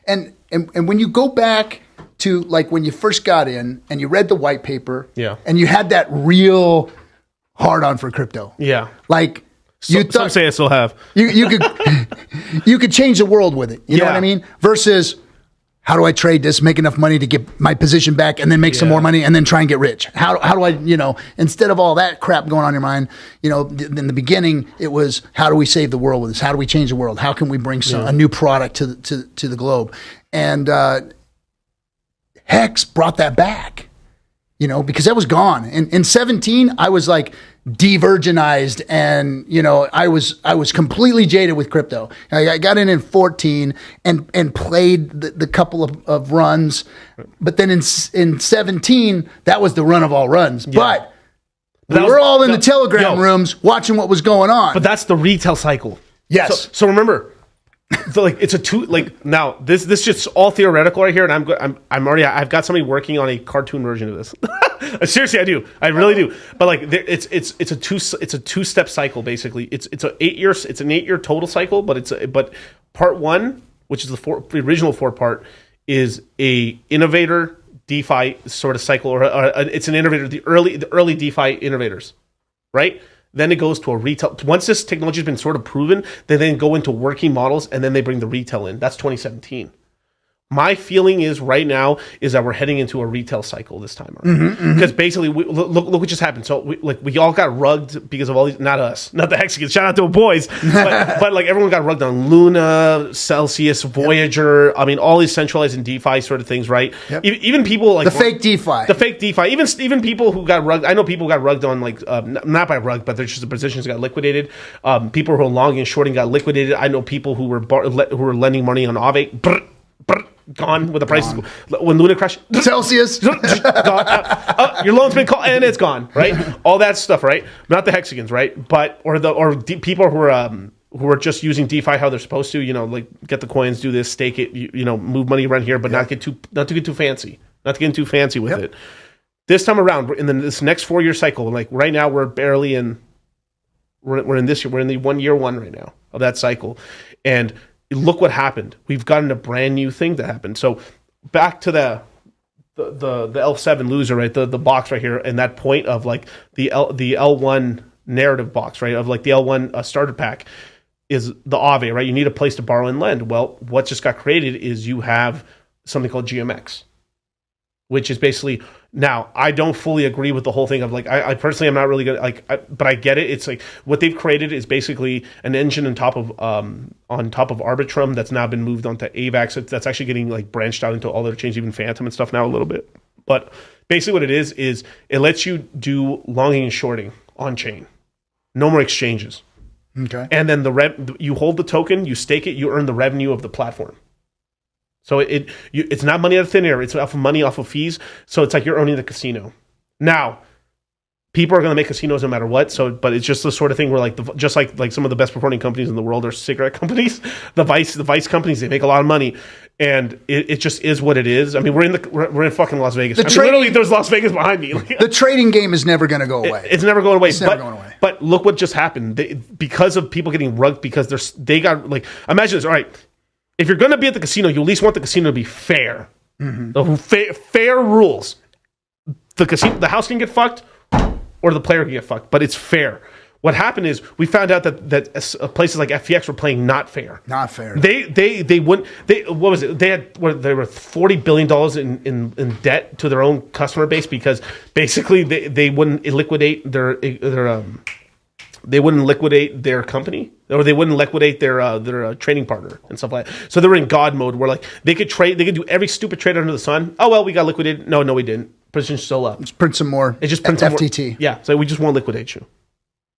And when you go back to like when you first got in and you read the white paper, Yeah. and you had that real hard on for crypto, Yeah. like Some say I still have. you could you could change the world with it. You know what I mean? Versus, how do I trade this, make enough money to get my position back, and then make some more money, and then try and get rich? How do I, instead of all that crap going on in your mind, in the beginning, it was, how do we save the world with this? How do we change the world? How can we bring a new product to the globe? And Hex brought that back, because that was gone. In 17, I was like de-virginized, and I was completely jaded with crypto. I got in 14 and played the couple of runs, but then in 17, that was the run of all runs. Yeah. But we were all in the Telegram rooms watching what was going on. But that's the retail cycle. Yes. So remember, it's now this just all theoretical right here, and I've got somebody working on a cartoon version of this. Seriously, I do. I really do. But it's a two-step cycle basically. It's an 8-year total cycle, but part one, which is the original 4-part, is a innovator DeFi sort of cycle, or it's an innovator, the early DeFi innovators, right? Then it goes to a retail. Once this technology has been sort of proven, they then go into working models, and then they bring the retail in. That's 2017. My feeling is right now is that we're heading into a retail cycle this time around. Because basically, look what just happened. So we all got rugged because of all these. Not us, not the Hexagons. Shout out to the boys, but everyone got rugged on Luna, Celsius, Voyager. I mean, all these centralized and DeFi sort of things, right? Yep. Even people like the fake DeFi. Even people who got rugged. I know people got rugged on not by rug, but there's just the positions got liquidated. People who are long and shorting got liquidated. I know people who were lending money on Aave. Gone with the prices. When Luna crashed, Celsius, gone. Your loan's been called, and it's gone. Right, all that stuff. Right, not the Hexagons. Right, but people who are just using DeFi how they're supposed to. Get the coins, do this, stake it. Move money around here, but not to get too fancy. Not to get too fancy with it. This time around, we're in this next 4-year cycle. Like right now, we're barely in. We're in this year. We're in the 1-year one right now of that cycle, and look what happened. We've gotten a brand new thing that happened. So back to the L7 loser, right? The box right here, and that point of the L1 narrative box, right? Of the L1 starter pack is the Aave, right? You need a place to borrow and lend. Well, what just got created is you have something called GMX, which is basically, now I don't fully agree with the whole thing of I personally am not really good but I get it. It's what they've created is basically an engine on top of Arbitrum that's now been moved onto AVAX. That's actually getting branched out into all their chains, even Phantom and stuff now a little bit. But basically what it is it lets you do longing and shorting on chain. No more exchanges. Okay. And then you hold the token, you stake it, you earn the revenue of the platform. So it's not money out of thin air. It's money off of fees. So it's like you're owning the casino. Now, people are going to make casinos no matter what. So, but it's just the sort of thing where just like some of the best performing companies in the world are cigarette companies. The vice companies, they make a lot of money, and it just is what it is. I mean, we're in fucking Las Vegas. Literally, there's Las Vegas behind me. The trading game is never going to go away. It's never going away. It's never going away. But look what just happened. Because of people getting rugged because they got imagine this. All right. If you're going to be at the casino, you at least want the casino to be fair. Fair rules. The house can get fucked, or the player can get fucked, but it's fair. What happened is we found out that places like FTX were playing not fair. Not fair. They wouldn't. What was it? They were $40 billion in debt to their own customer base because basically they wouldn't liquidate their they wouldn't liquidate their company, or they wouldn't liquidate their trading partner and stuff like that. So they were in God mode where they could trade, they could do every stupid trade under the sun. Oh well, we got liquidated. No, we didn't. Position's still up. Just print some more. It just prints some FTT. More. Yeah, so we just won't liquidate you.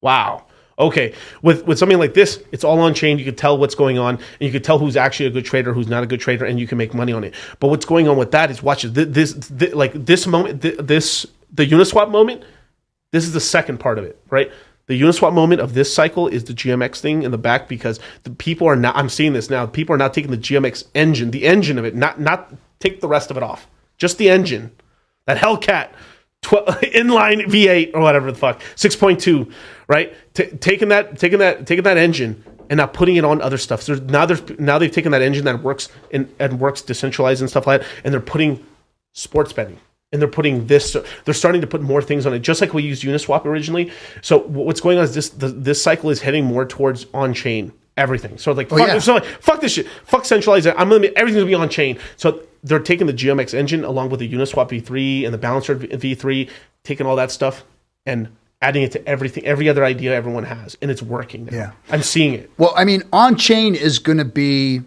Wow. Okay. With something like this, it's all on chain. You can tell what's going on, and you can tell who's actually a good trader, who's not a good trader, and you can make money on it. But what's going on with that is, watch this moment, the Uniswap moment. This is the second part of it, right? The Uniswap moment of this cycle is the GMX thing in the back, because the people are now, I'm seeing this now, people are now taking the GMX engine, the engine of it, not take the rest of it off. Just the engine. That Hellcat inline V8 or whatever the fuck, 6.2, right? Taking that engine and now putting it on other stuff. So now they've taken that engine that works and works decentralized and stuff like that, and they're putting sports betting. And they're putting this. They're starting to put more things on it, just like we used Uniswap originally. So what's going on is this cycle is heading more towards on-chain everything. So fuck this shit. Fuck centralized. Everything's gonna be on-chain. So they're taking the GeoMX engine along with the Uniswap V3 and the Balancer V3, taking all that stuff and adding it to everything, every other idea everyone has, and it's working now. Yeah. I'm seeing it. Well, I mean, on-chain is going to be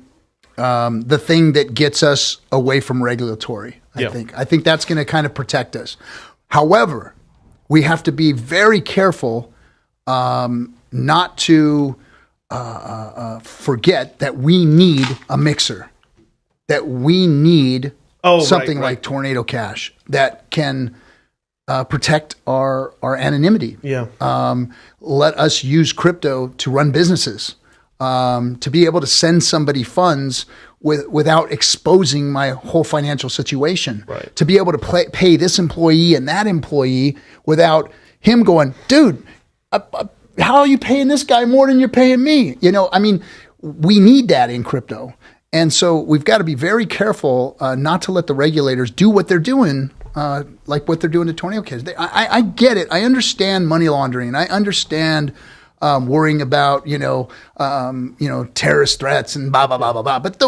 the thing that gets us away from regulatory. I think that's going to kind of protect us. However, we have to be very careful not to forget that we need a mixer, that we need something like Tornado Cash that can protect our anonymity. Yeah. Let us use crypto to run businesses, to be able to send somebody funds without exposing my whole financial situation, right. To be able to pay this employee and that employee without him going, dude, how are you paying this guy more than you're paying me? I mean, we need that in crypto. And so we've got to be very careful not to let the regulators do what they're doing, like what they're doing to Tornado Cash. I get it. I understand money laundering. I understand worrying about terrorist threats and blah blah blah blah blah. But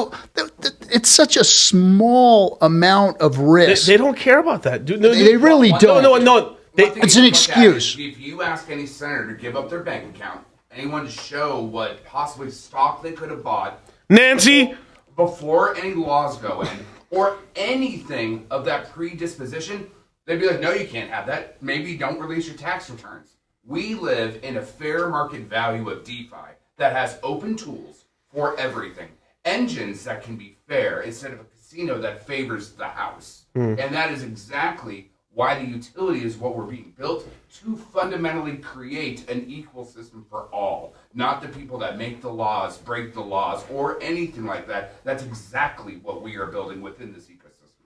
it's such a small amount of risk. They don't care about that, dude. They really don't. No. It's an excuse. If you ask any senator to give up their bank account, anyone to show what possibly stock they could have bought, Nancy, before any laws go in or anything of that predisposition, they'd be like, no, you can't have that. Maybe don't release your tax returns. We live in a fair market value of DeFi that has open tools for everything. Engines that can be fair instead of a casino that favors the house. And that is exactly why the utility is what we're being built to fundamentally create an equal system for all. Not the people that make the laws, break the laws, or anything like that. That's exactly what we are building within this ecosystem.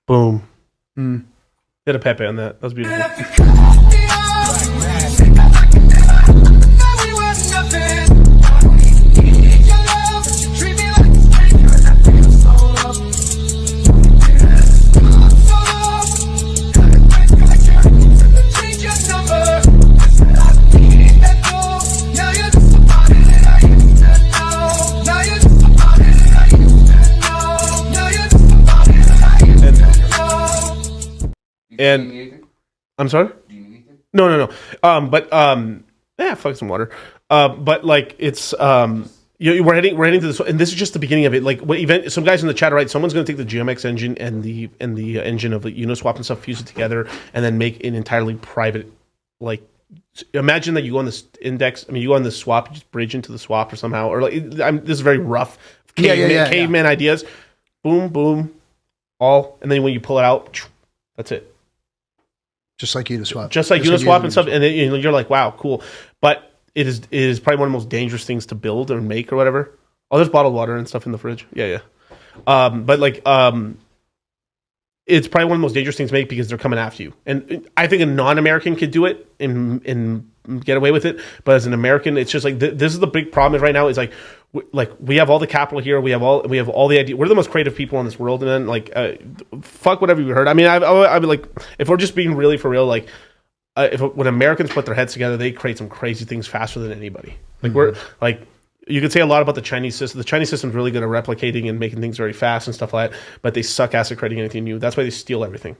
Boom. Hit a Pepe on that. That was beautiful. And I'm sorry? Do you need anything? No. Fuck some water. But like it's we're heading to this, and this is just the beginning of it. Like some guys in the chat are right. Someone's going to take the GeoMX engine and the engine of the Uniswap and stuff, fuse it together, and then make an entirely private. Like, imagine that you go on this index. I mean, you go on this swap, you just bridge into the swap or somehow, or like this is very rough caveman ideas. Boom, all, and then when you pull it out, that's it. Just like Uniswap. Just like Uniswap and stuff. And then, you're like, wow, cool. But it is probably one of the most dangerous things to build or make or whatever. Oh, there's bottled water and stuff in the fridge. Yeah. But like, it's probably one of the most dangerous things to make because they're coming after you. And I think a non-American could do it and get away with it. But as an American, it's just like, this is the big problem right now is like we have all the capital here. We have all the idea. We're the most creative people in this world. And then like, fuck whatever you heard. I mean, I'd be like, if we're just being really for real, like when Americans put their heads together, they create some crazy things faster than anybody. Like we're like, you could say a lot about the Chinese system. The Chinese system is really good at replicating and making things very fast and stuff like that, but they suck ass at creating anything new. That's why they steal everything.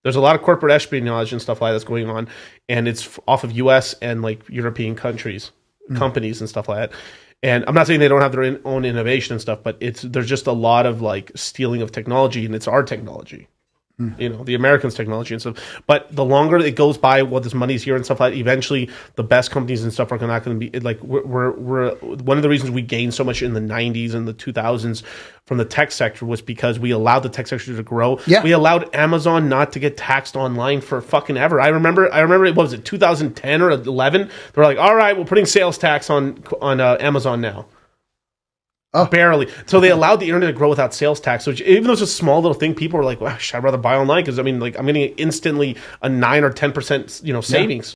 There's a lot of corporate espionage and stuff like that that's going on, and it's off of U.S. and like European countries, companies and stuff like that. And I'm not saying they don't have their own innovation and stuff, but there's just a lot of like stealing of technology, and it's our technology. The Americans' technology and stuff. But the longer it goes by, this money's here and stuff like that, eventually the best companies and stuff are not going to be like we're one of the reasons we gained so much in the 90s and the 2000s from the tech sector was because we allowed the tech sector to grow. Yeah. We allowed Amazon not to get taxed online for fucking ever. I remember what was it, 2010 or 11? They were like, all right, we're putting sales tax on Amazon now. Barely. So they allowed the internet to grow without sales tax. So even though it's a small little thing, people were like, "Well, I'd rather buy online because I mean, like I'm getting instantly a 9 or 10% savings."